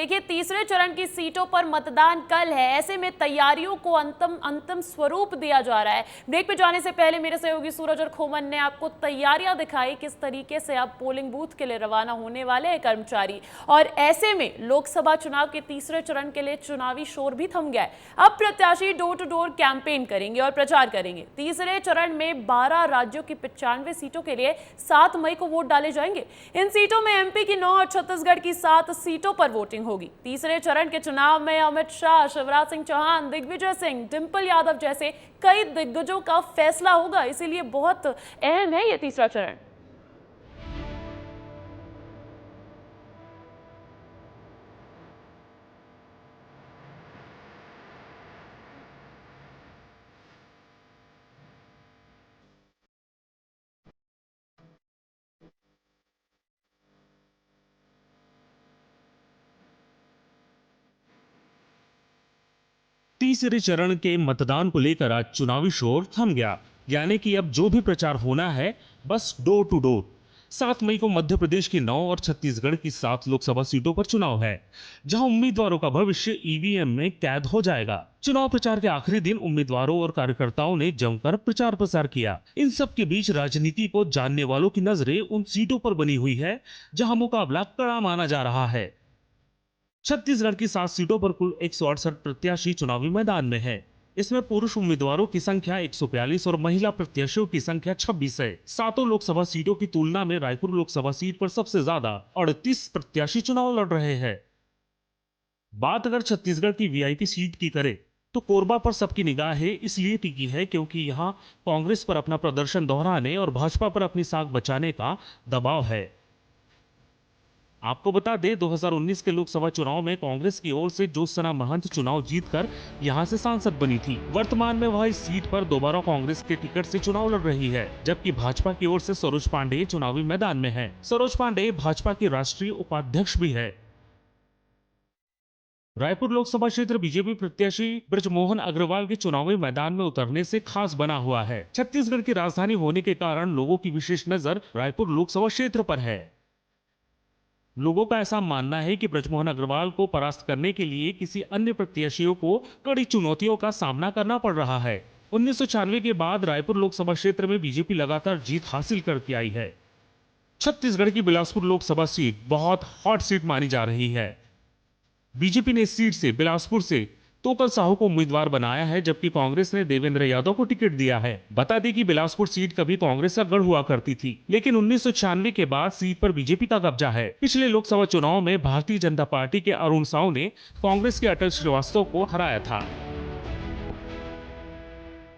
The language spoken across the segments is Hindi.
देखिए, तीसरे चरण की सीटों पर मतदान कल है। ऐसे में तैयारियों को अंतिम स्वरूप दिया जा रहा है। ब्रेक पे जाने से पहले मेरे सहयोगी सूरज और खोमन ने आपको तैयारियां दिखाई, किस तरीके से अब पोलिंग बूथ के लिए रवाना होने वाले हैं कर्मचारी। और ऐसे में लोकसभा चुनाव के तीसरे चरण के लिए चुनावी शोर भी थम गया है। अब प्रत्याशी डोर टू डोर कैंपेन करेंगे और प्रचार करेंगे। तीसरे चरण में 12 राज्यों की 95 सीटों के लिए 7 मई को वोट डाले जाएंगे। इन सीटों में एमपी की 9 और छत्तीसगढ़ की 7 सीटों पर वोटिंग होगी। तीसरे चरण के चुनाव में अमित शाह, शिवराज सिंह चौहान, दिग्विजय सिंह, डिंपल यादव जैसे कई दिग्गजों का फैसला होगा। इसीलिए बहुत अहम है ये तीसरा चरण। तीसरे चरण के मतदान को लेकर आज चुनावी शोर थम गया। यानी कि अब जो भी प्रचार होना है बस डोर टू डोर। 7 मई को मध्य प्रदेश की 9 और छत्तीसगढ़ की 7 लोकसभा सीटों पर चुनाव है, जहां उम्मीदवारों का भविष्य ईवीएम में कैद हो जाएगा। चुनाव प्रचार के आखिरी दिन उम्मीदवारों और कार्यकर्ताओं ने जमकर प्रचार प्रसार किया। इन सब के बीच राजनीति को जानने वालों की नजरें उन सीटों पर बनी हुई है जहां मुकाबला कड़ा माना जा रहा है। छत्तीसगढ़ की 7 सीटों पर कुल 168 प्रत्याशी चुनावी मैदान में हैं। इसमें पुरुष उम्मीदवारों की संख्या 142 और महिला प्रत्याशियों की संख्या 26 है। सातों लोकसभा सीटों की तुलना में रायपुर लोकसभा सीट पर सबसे ज्यादा 38 प्रत्याशी चुनाव लड़ रहे हैं। बात अगर छत्तीसगढ़ की वीआईपी सीट की करें तो कोरबा पर सबकी निगाहें इसलिए टिकी है क्योंकि यहां कांग्रेस पर अपना प्रदर्शन दोहराने और भाजपा पर अपनी साख बचाने का दबाव है। आपको बता दें, 2019 के लोकसभा चुनाव में कांग्रेस की ओर से ज्योत्सना महंत चुनाव जीतकर यहां से सांसद बनी थी। वर्तमान में वह इस सीट पर दोबारा कांग्रेस के टिकट से चुनाव लड़ रही है, जबकि भाजपा की ओर से सरोज पांडेय चुनावी मैदान में है। सरोज पांडेय भाजपा की राष्ट्रीय उपाध्यक्ष भी है। रायपुर लोकसभा क्षेत्र बीजेपी प्रत्याशी ब्रजमोहन अग्रवाल के चुनावी मैदान में उतरने से खास बना हुआ है। छत्तीसगढ़ की राजधानी होने के कारण लोगों की विशेष नजर रायपुर लोकसभा क्षेत्र पर है। लोगों का ऐसा मानना है कि ब्रजमोहन अग्रवाल को परास्त करने के लिए किसी अन्य प्रत्याशियों को कड़ी चुनौतियों का सामना करना पड़ रहा है। 1996 के बाद रायपुर लोकसभा क्षेत्र में बीजेपी लगातार जीत हासिल करती आई है। छत्तीसगढ़ की बिलासपुर लोकसभा सीट बहुत हॉट सीट मानी जा रही है। बीजेपी ने इस सीट से बिलासपुर से तोकल साहू को उम्मीदवार बनाया है, जबकि कांग्रेस ने देवेंद्र यादव को टिकट दिया है। बता दें कि बिलासपुर सीट कभी कांग्रेस का गढ़ हुआ करती थी, लेकिन 1996 के बाद सीट पर बीजेपी का कब्जा है। पिछले लोकसभा चुनाव में भारतीय जनता पार्टी के अरुण साहू ने कांग्रेस के अटल श्रीवास्तव को हराया था।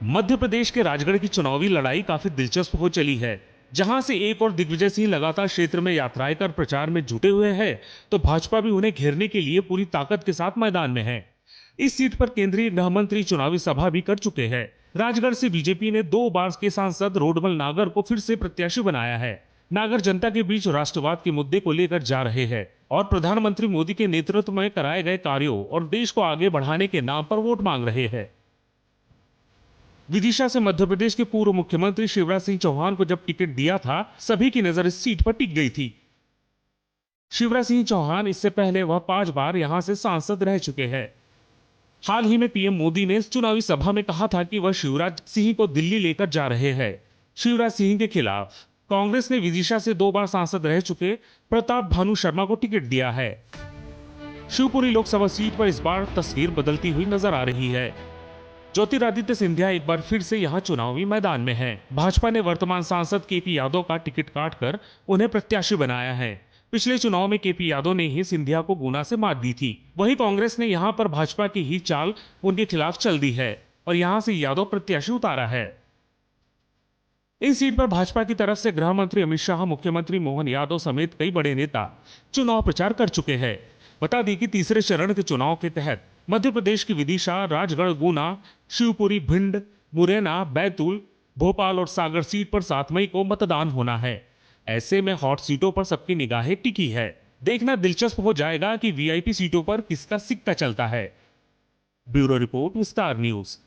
मध्य प्रदेश के राजगढ़ की चुनावी लड़ाई काफी दिलचस्प हो चली है, जहां से एक और दिग्विजय सिंह लगातार क्षेत्र में यात्राएं कर प्रचार में जुटे हुए हैं, तो भाजपा भी उन्हें घेरने के लिए पूरी ताकत के साथ मैदान में है। इस सीट पर केंद्रीय गृह मंत्री चुनावी सभा भी कर चुके हैं। राजगढ़ से बीजेपी ने 2 बार के सांसद रोडमल नागर को फिर से प्रत्याशी बनाया है। नागर जनता के बीच राष्ट्रवाद के मुद्दे को लेकर जा रहे हैं और प्रधानमंत्री मोदी के नेतृत्व में कराए गए कार्यों और देश को आगे बढ़ाने के नाम पर वोट मांग रहे हैं। विदिशा से मध्य प्रदेश के पूर्व मुख्यमंत्री शिवराज सिंह चौहान को जब टिकट दिया था, सभी की नजर इस सीट पर टिक गई थी। शिवराज सिंह चौहान इससे पहले वह 5 बार यहां से सांसद रह चुके हैं। हाल ही में पीएम मोदी ने चुनावी सभा में कहा था कि वह शिवराज सिंह को दिल्ली लेकर जा रहे हैं। शिवराज सिंह के खिलाफ कांग्रेस ने विदिशा से 2 बार सांसद रह चुके प्रताप भानु शर्मा को टिकट दिया है। शिवपुरी लोकसभा सीट पर इस बार तस्वीर बदलती हुई नजर आ रही है। ज्योतिरादित्य सिंधिया एक बार फिर से यहां चुनावी मैदान में हैं। भाजपा ने वर्तमान सांसद केपी यादव का टिकट काटकर उन्हें प्रत्याशी बनाया है। पिछले चुनाव में केपी यादव ने ही सिंधिया को गुना से मात दी थी। वहीं कांग्रेस ने यहां पर भाजपा की ही चाल उनके खिलाफ चल दी है और यहां से यादव प्रत्याशी उतारा है। इस सीट पर भाजपा की तरफ से गृह मंत्री अमित शाह, मुख्यमंत्री मोहन यादव समेत कई बड़े नेता चुनाव प्रचार कर चुके हैं। बता दें कि तीसरे चरण के चुनाव के तहत मध्य प्रदेश की विदिशा, राजगढ़, गुना, शिवपुरी, भिंड, मुरैना, बैतूल, भोपाल और सागर सीट पर 7 मई को मतदान होना है। ऐसे में हॉट सीटों पर सबकी निगाहें टिकी है। देखना दिलचस्प हो जाएगा कि वीआईपी सीटों पर किसका सिक्का चलता है। ब्यूरो रिपोर्ट, विस्तार न्यूज।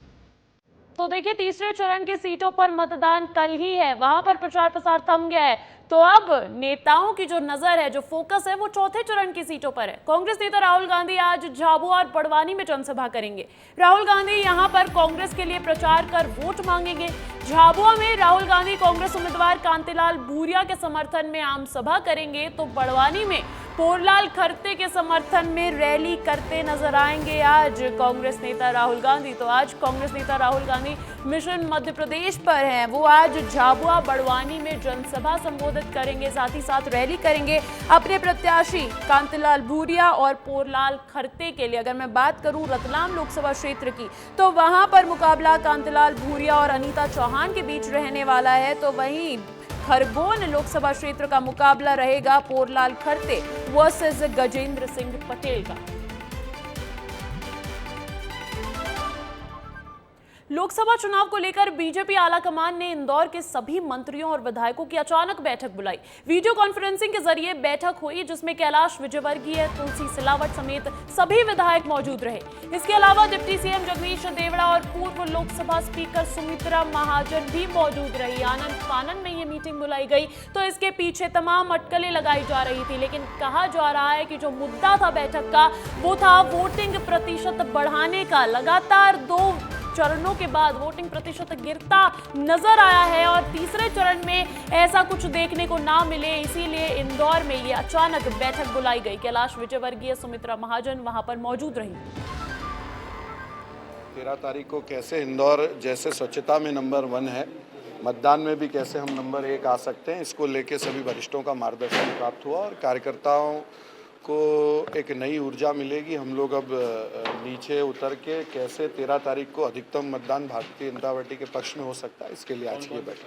तो देखिए, तीसरे चरण की सीटों पर मतदान कल ही है, वहां पर प्रचार प्रसार थम गया है। तो अब नेताओं की जो नजर है, जो फोकस है, वो चौथे चरण की सीटों पर है। कांग्रेस नेता राहुल गांधी आज झाबुआ और बड़वानी में जनसभा करेंगे। राहुल गांधी यहां पर कांग्रेस के लिए प्रचार कर वोट मांगेंगे। झाबुआ में राहुल गांधी कांग्रेस उम्मीदवार कांतिलाल भूरिया के समर्थन में आम सभा करेंगे, तो बड़वानी में पोरलाल खरते के समर्थन में रैली करते नजर आएंगे आज कांग्रेस नेता राहुल गांधी। तो आज कांग्रेस नेता राहुल गांधी मिशन मध्य प्रदेश पर हैं। वो आज झाबुआ बड़वानी में जनसभा संबोधित करेंगे, साथ ही साथ रैली करेंगे अपने प्रत्याशी कांतिलाल भूरिया और पोरलाल खरते के लिए। अगर मैं बात करूं रतलाम लोकसभा क्षेत्र की, तो वहां पर मुकाबला कांतिलाल भूरिया और अनीता चौहान के बीच रहने वाला है। तो वहीं खरगोन लोकसभा क्षेत्र का मुकाबला रहेगा पोरलाल खरते वर्सेस गजेंद्र सिंह पटेल का। लोकसभा चुनाव को लेकर बीजेपी आलाकमान ने इंदौर के सभी मंत्रियों और विधायकों की अचानक बैठक बुलाई। वीडियो कॉन्फ्रेंसिंग के जरिए बैठक हुई, जिसमें कैलाश विजयवर्गीय, तुलसी सिलावट समेत सभी विधायक मौजूद रहे। इसके अलावा डिप्टी सीएम जगदीश देवड़ा और पूर्व लोकसभा स्पीकर सुमित्रा महाजन भी मौजूद रही। आनंद फानन में ये मीटिंग बुलाई गई, तो इसके पीछे तमाम अटकलें लगाई जा रही थी। लेकिन कहा जा रहा है कि जो मुद्दा था बैठक का, वो था वोटिंग प्रतिशत बढ़ाने का। लगातार 2 चरणों के बाद वोटिंग प्रतिशत गिरता नजर आया है और तीसरे चरण में ऐसा कुछ देखने को ना मिले, इसीलिए इंदौर में ये अचानक बैठक बुलाई गई। कैलाश विजयवर्गीय, सुमित्रा महाजन वहां पर मौजूद रही। 13 तारीख को कैसे इंदौर जैसे स्वच्छता में नंबर 1 है, मतदान में भी कैसे हम नंबर 1 आ सकते हैं, इसको लेके सभी वरिष्ठों का मार्गदर्शन प्राप्त हुआ और कार्यकर्ताओं को एक नई ऊर्जा मिलेगी। हम लोग अब नीचे उतर के कैसे 13 तारीख को अधिकतम मतदान भारतीय जनता पार्टी के पक्ष में हो सकता है, इसके लिए आज की बैठक।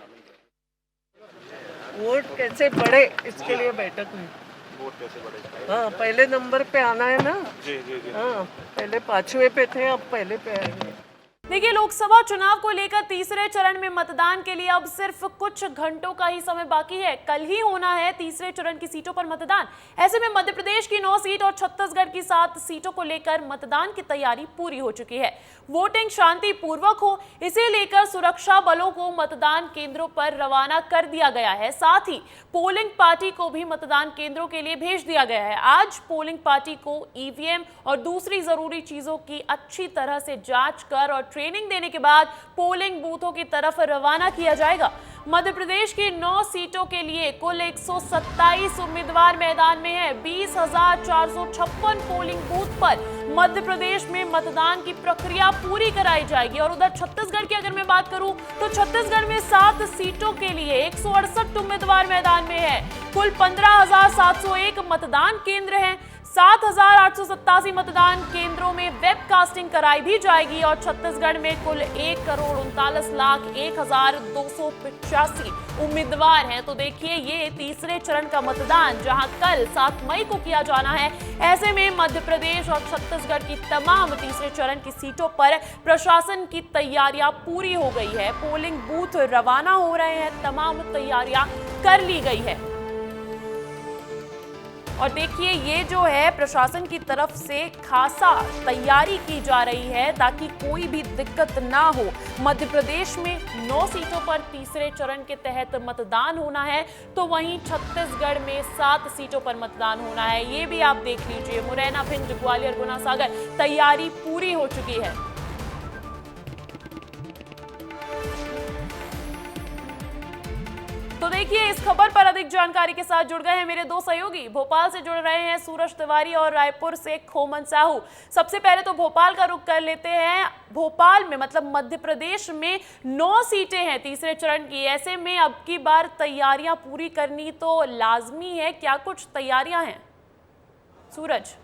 वोट कैसे बढ़े, इसके लिए बैठक में। वोट कैसे बढ़े? हाँ, पहले नंबर पे आना है ना। जी जी जी। हाँ, पहले 5वें पे थे, अब पहले पे आएंगे। देखिए, लोकसभा चुनाव को लेकर तीसरे चरण में मतदान के लिए अब सिर्फ कुछ घंटों का ही समय बाकी है। कल ही होना है तीसरे चरण की सीटों पर मतदान। ऐसे में मध्य प्रदेश की 9 सीट और छत्तीसगढ़ की 7 सीटों को लेकर मतदान की तैयारी पूरी हो चुकी है। वोटिंग शांतिपूर्वक हो, इसे लेकर सुरक्षा बलों को मतदान केंद्रों पर रवाना कर दिया गया है। साथ ही पोलिंग पार्टी को भी मतदान केंद्रों के लिए भेज दिया गया है। आज पोलिंग पार्टी को ईवीएम और दूसरी जरूरी चीजों की अच्छी तरह से जांच कर और ट्रेनिंग देने के बाद पोलिंग बूथों की तरफ रवाना किया जाएगा। मध्य प्रदेश की 9 सीटों के लिए कुल 127 उम्मीदवार मैदान में है। 20,456 पोलिंग बूथ पर मध्य प्रदेश में मतदान की प्रक्रिया पूरी कराई जाएगी। और उधर छत्तीसगढ़ की अगर मैं बात करूं, तो छत्तीसगढ़ में 7 सीटों के लिए 168 उम्मीदवार मैदान में है। कुल 15,701 मतदान केंद्र हैं। 7,887 मतदान केंद्रों में वेबकास्टिंग कराई भी जाएगी और छत्तीसगढ़ में कुल 1,39,01,285 उम्मीदवार हैं। तो देखिए, ये तीसरे चरण का मतदान जहां कल 7 मई को किया जाना है, ऐसे में मध्य प्रदेश और छत्तीसगढ़ की तमाम तीसरे चरण की सीटों पर प्रशासन की तैयारियां पूरी हो गई है। पोलिंग बूथ रवाना हो रहे हैं, तमाम तैयारियां कर ली गई है। और देखिए, ये जो है प्रशासन की तरफ से खासा तैयारी की जा रही है ताकि कोई भी दिक्कत ना हो। मध्य प्रदेश में 9 सीटों पर तीसरे चरण के तहत मतदान होना है, तो वहीं छत्तीसगढ़ में 7 सीटों पर मतदान होना है। ये भी आप देख लीजिए, मुरैना, भिंड, ग्वालियर, गुना, सागर, तैयारी पूरी हो चुकी है। तो देखिए, इस खबर पर अधिक जानकारी के साथ जुड़ गए हैं मेरे 2 सहयोगी। भोपाल से जुड़ रहे हैं सूरज तिवारी और रायपुर से खोमन साहू। सबसे पहले तो भोपाल का रुख कर लेते हैं। भोपाल में मतलब मध्य प्रदेश में 9 सीटें हैं तीसरे चरण की। ऐसे में अब की बार तैयारियां पूरी करनी तो लाजमी है। क्या कुछ तैयारियां हैं सूरज?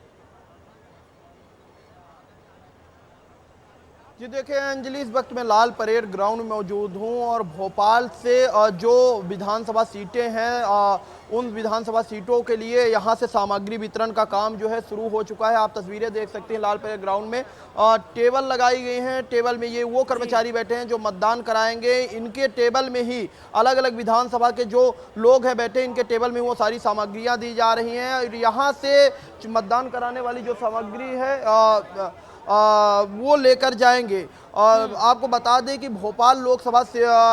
जी देखिए अंजलि, इस वक्त मैं लाल परेड ग्राउंड में मौजूद हूं और भोपाल से जो विधानसभा सीटें हैं उन विधानसभा सीटों के लिए यहां से सामग्री वितरण का काम जो है शुरू हो चुका है। आप तस्वीरें देख सकते हैं, लाल परेड ग्राउंड में टेबल लगाई गई हैं। टेबल में ये वो कर्मचारी बैठे हैं जो मतदान कराएंगे। इनके टेबल में ही अलग अलग विधानसभा के जो लोग हैं बैठे, इनके टेबल में वो सारी सामग्रियाँ दी जा रही हैं। और यहाँ से मतदान कराने वाली जो सामग्री है वो लेकर जाएंगे। और आपको बता दें कि भोपाल लोकसभा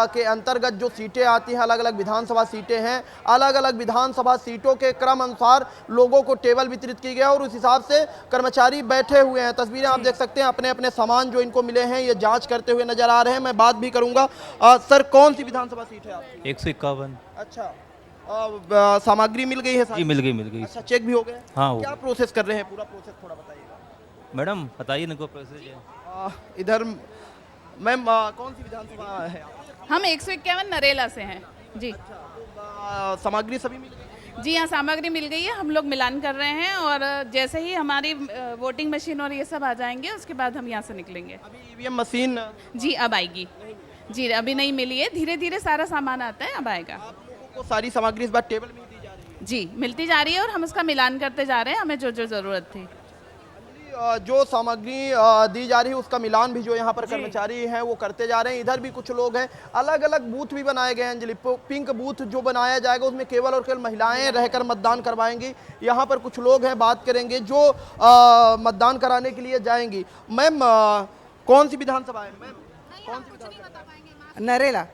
के अंतर्गत जो सीटें आती हैं, अलग अलग विधानसभा सीटें हैं, अलग अलग विधानसभा सीटों के क्रम अनुसार लोगों को टेबल वितरित की गई और उस हिसाब से कर्मचारी बैठे हुए हैं। तस्वीरें आप देख सकते हैं, अपने अपने सामान जो इनको मिले हैं ये जांच करते हुए नजर आ रहे हैं। मैं बात भी करूंगा। सर, कौन सी विधानसभा सीट है आपकी? 151। अच्छा, सामग्री मिल गई है जी, मिल गई। अच्छा, चेक भी हो गया? हाँ, हो क्या प्रोसेस कर रहे हैं, पूरा प्रोसेस थोड़ा बताइएगा। मैडम बताइए ना, को प्रोसेस है। इधर मैम कौन सी विधानसभा है आप? हम 151 नरेला से हैं जी। सामग्री सभी मिल गई? जी हाँ, सामग्री मिल गई है, हम लोग मिलान कर रहे हैं और जैसे ही हमारी वोटिंग मशीन और ये सब आ जाएंगे उसके बाद हम यहाँ से निकलेंगे। अभी ईवीएम मशीन जी अब आएगी। जी अभी नहीं मिली है, धीरे धीरे सारा सामान आता है, अब आएगा। आप लोगों को सारी सामग्री इस बार टेबल में दी जा रही है? जी मिलती जा रही है और हम उसका मिलान करते जा रहे हैं, हमें जो जो ज़रूरत थी। जो सामग्री दी जा रही है उसका मिलान भी जो यहाँ पर कर्मचारी हैं वो करते जा रहे हैं। इधर भी कुछ लोग हैं, अलग अलग बूथ भी बनाए गए हैं अंजलि। पिंक बूथ जो बनाया जाएगा उसमें केवल और केवल महिलाएं रहकर मतदान करवाएंगी। यहाँ पर कुछ लोग हैं, बात करेंगे जो मतदान कराने के लिए जाएंगी। मैम कौन सी विधानसभा है मैम? कौन सी विधानसभा? नरेला।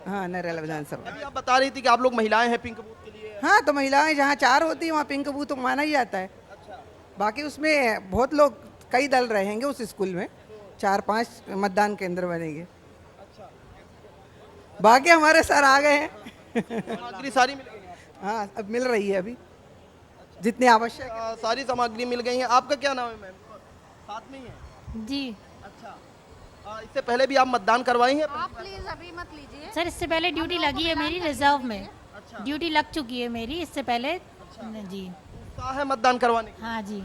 हाँ, नरेला विधानसभा। अभी आप बता रही थी कि आप लोग महिलाएं हैं पिंक बूथ के लिए। हाँ, तो महिलाएं जहाँ 4 होती हैं वहाँ पिंक बूथ तो माना ही जाता है। बाकी उसमें बहुत लोग, कई दल रहेंगे उस स्कूल में, 4-5 मतदान केंद्र बनेंगे। बाकी हमारे सर आ गए हैं। सामग्री सारी मिल गई है? हाँ, अब मिल रही है, अभी जितनी आवश्यक है। सारी सामग्री मिल गई है। आपका क्या नाम है मैम? साथ में ही है? जी। अच्छा, इससे पहले भी आप मतदान करवाई हैं? आप प्लीज अभी मत लीजिए सर, इससे पहले ड्यूटी लगी है मेरी रिजर्व में। अच्छा, ड्यूटी लग चुकी है मेरी इससे पहले। अच्छा। जी, है मतदान करवाने? हाँ जी।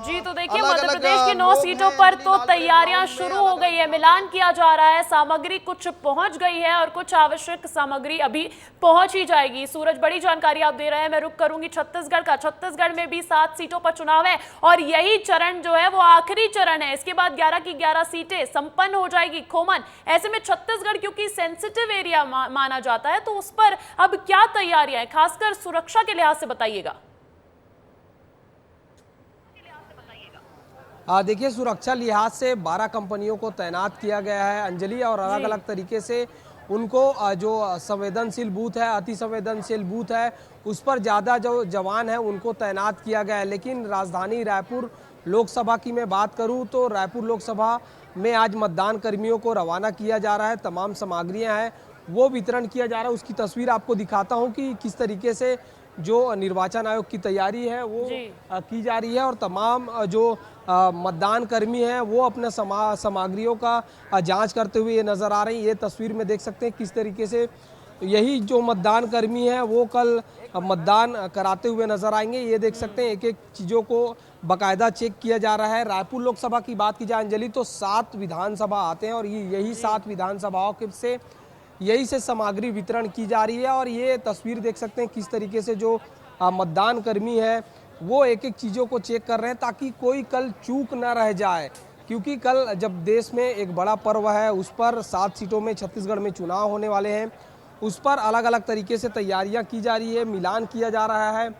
जी तो देखिए, अलग मध्य अलग प्रदेश की 9 लोग सीटों हैं, पर जिनकी तो लाल तैयारियां परेड शुरू ग्राउंड में हो गई है, मिलान किया जा रहा है। सामग्री कुछ पहुंच गई है और कुछ आवश्यक सामग्री अभी पहुंच ही जाएगी। सूरज, बड़ी जानकारी आप दे रहे हैं। मैं रुक करूंगी छत्तीसगढ़ का। छत्तीसगढ़ में भी 7 सीटों पर चुनाव है और यही चरण जो है वो आखिरी चरण है। इसके बाद 11 की 11 सीटें संपन्न हो जाएगी। खोमन, ऐसे में छत्तीसगढ़ क्योंकि सेंसिटिव एरिया माना जाता है, तो उस पर अब क्या तैयारियां हैं, खासकर सुरक्षा के लिहाज से बताइएगा। देखिए, सुरक्षा लिहाज से 12 कंपनियों को तैनात किया गया है अंजलि, और अलग अलग तरीके से उनको जो संवेदनशील बूथ है, अति संवेदनशील बूथ है, उस पर ज़्यादा जो जवान है उनको तैनात किया गया है। लेकिन राजधानी रायपुर लोकसभा की मैं बात करूं तो रायपुर लोकसभा में आज मतदान कर्मियों को रवाना किया जा रहा है। तमाम सामग्रियां हैं वो वितरण किया जा रहा है। उसकी तस्वीर आपको दिखाता हूं कि किस तरीके से जो निर्वाचन आयोग की तैयारी है वो की जा रही है, और तमाम जो मतदान कर्मी हैं वो अपने सामग्रियों का जांच करते हुए ये नज़र आ रही है। ये तस्वीर में देख सकते हैं किस तरीके से यही जो मतदान कर्मी हैं वो कल मतदान कराते हुए नज़र आएंगे। ये देख सकते हैं एक एक चीज़ों को बाकायदा चेक किया जा रहा है। रायपुर लोकसभा की बात की जाए अंजलि तो 7 विधानसभा आते हैं और यही 7 विधानसभाओं के से यही से सामग्री वितरण की जा रही है। और ये तस्वीर देख सकते हैं किस तरीके से जो मतदान कर्मी है वो एक एक चीज़ों को चेक कर रहे हैं ताकि कोई कल चूक ना रह जाए, क्योंकि कल जब देश में एक बड़ा पर्व है, उस पर 7 सीटों में छत्तीसगढ़ में चुनाव होने वाले हैं, उस पर अलग अलग तरीके से तैयारियां की जा रही है, मिलान किया जा रहा है।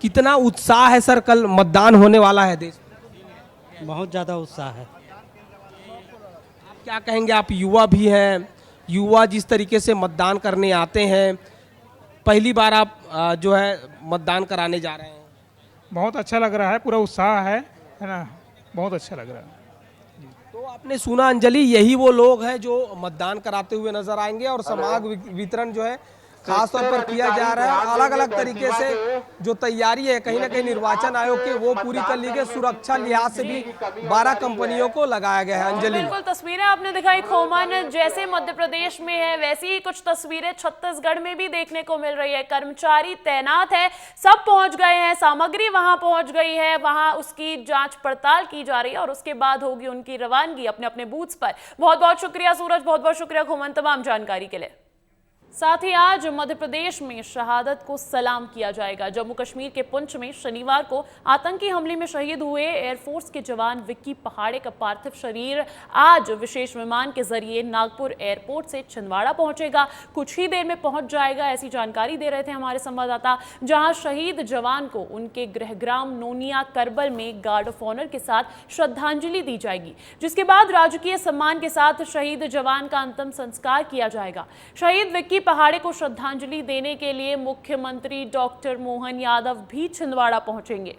कितना उत्साह है सर, कल मतदान होने वाला है देश में? बहुत ज़्यादा उत्साह है। आप क्या कहेंगे, आप युवा भी हैं, युवा जिस तरीके से मतदान करने आते हैं, पहली बार आप जो है मतदान कराने जा रहे हैं? बहुत अच्छा लग रहा है, पूरा उत्साह है ना, बहुत अच्छा लग रहा है। तो आपने सुना अंजलि, यही वो लोग हैं जो मतदान कराते हुए नजर आएंगे और सामग्री वितरण जो है खास तौर पर किया जा रहा है। अलग अलग तरीके से जो तैयारी है कहीं ना कहीं निर्वाचन आयोग के वो पूरी कर ली गई। सुरक्षा लिहाज से भी 12 कंपनियों को लगाया गया है। अंजलि, बिल्कुल, तस्वीरें आपने दिखाई खोमन, जैसे मध्य प्रदेश में है वैसी ही कुछ तस्वीरें छत्तीसगढ़ में भी देखने को मिल रही है। कर्मचारी तैनात है, सब पहुंच गए हैं, सामग्री वहां पहुंच गई है, वहां उसकी जांच पड़ताल की जा रही है और उसके बाद होगी उनकी रवानगी अपने अपने बूथ्स पर। बहुत बहुत शुक्रिया सूरज, बहुत बहुत शुक्रिया खोमन तमाम जानकारी के लिए। साथ ही आज मध्य प्रदेश में शहादत को सलाम किया जाएगा। जम्मू कश्मीर के पुंछ में शनिवार को आतंकी हमले में शहीद हुए एयरफोर्स के जवान विक्की पहाड़े का पार्थिव शरीर आज विशेष विमान के जरिए नागपुर एयरपोर्ट से छिंदवाड़ा पहुंचेगा। कुछ ही देर में पहुंच जाएगा, ऐसी जानकारी दे रहे थे हमारे संवाददाता। जहां शहीद जवान को उनके गृहग्राम नोनिया करबल में गार्ड ऑफ ऑनर के साथ श्रद्धांजलि दी जाएगी, जिसके बाद राजकीय सम्मान के साथ शहीद जवान का अंतिम संस्कार किया जाएगा। शहीद विक्की पहाड़े को श्रद्धांजलि देने के लिए मुख्यमंत्री डॉक्टर मोहन यादव भी छिंदवाड़ा पहुंचेंगे।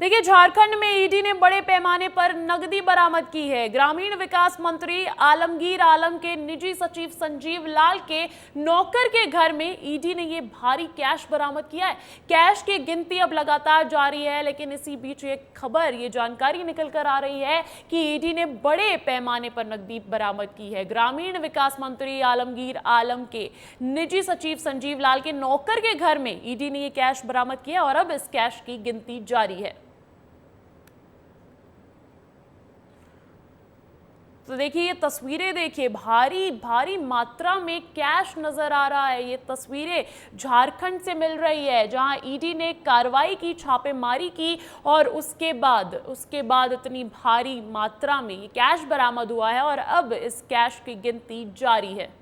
देखिए, झारखंड में ईडी ने बड़े पैमाने पर नकदी बरामद की है। ग्रामीण विकास मंत्री आलमगीर आलम के निजी सचिव संजीव लाल के नौकर के घर में ईडी ने ये भारी कैश बरामद किया है। कैश की गिनती अब लगातार जारी है, लेकिन इसी बीच एक खबर, ये जानकारी निकल कर आ रही है कि ईडी ने बड़े पैमाने पर नकदी बरामद की है। ग्रामीण विकास मंत्री आलमगीर आलम के निजी सचिव संजीव लाल के नौकर के घर में ईडी ने ये कैश बरामद किया और अब इस कैश की गिनती जारी है। तो देखिए, ये तस्वीरें देखिए, भारी भारी मात्रा में कैश नजर आ रहा है। ये तस्वीरें झारखंड से मिल रही है, जहां ईडी ने कार्रवाई की, छापेमारी की और उसके बाद इतनी भारी मात्रा में ये कैश बरामद हुआ है और अब इस कैश की गिनती जारी है।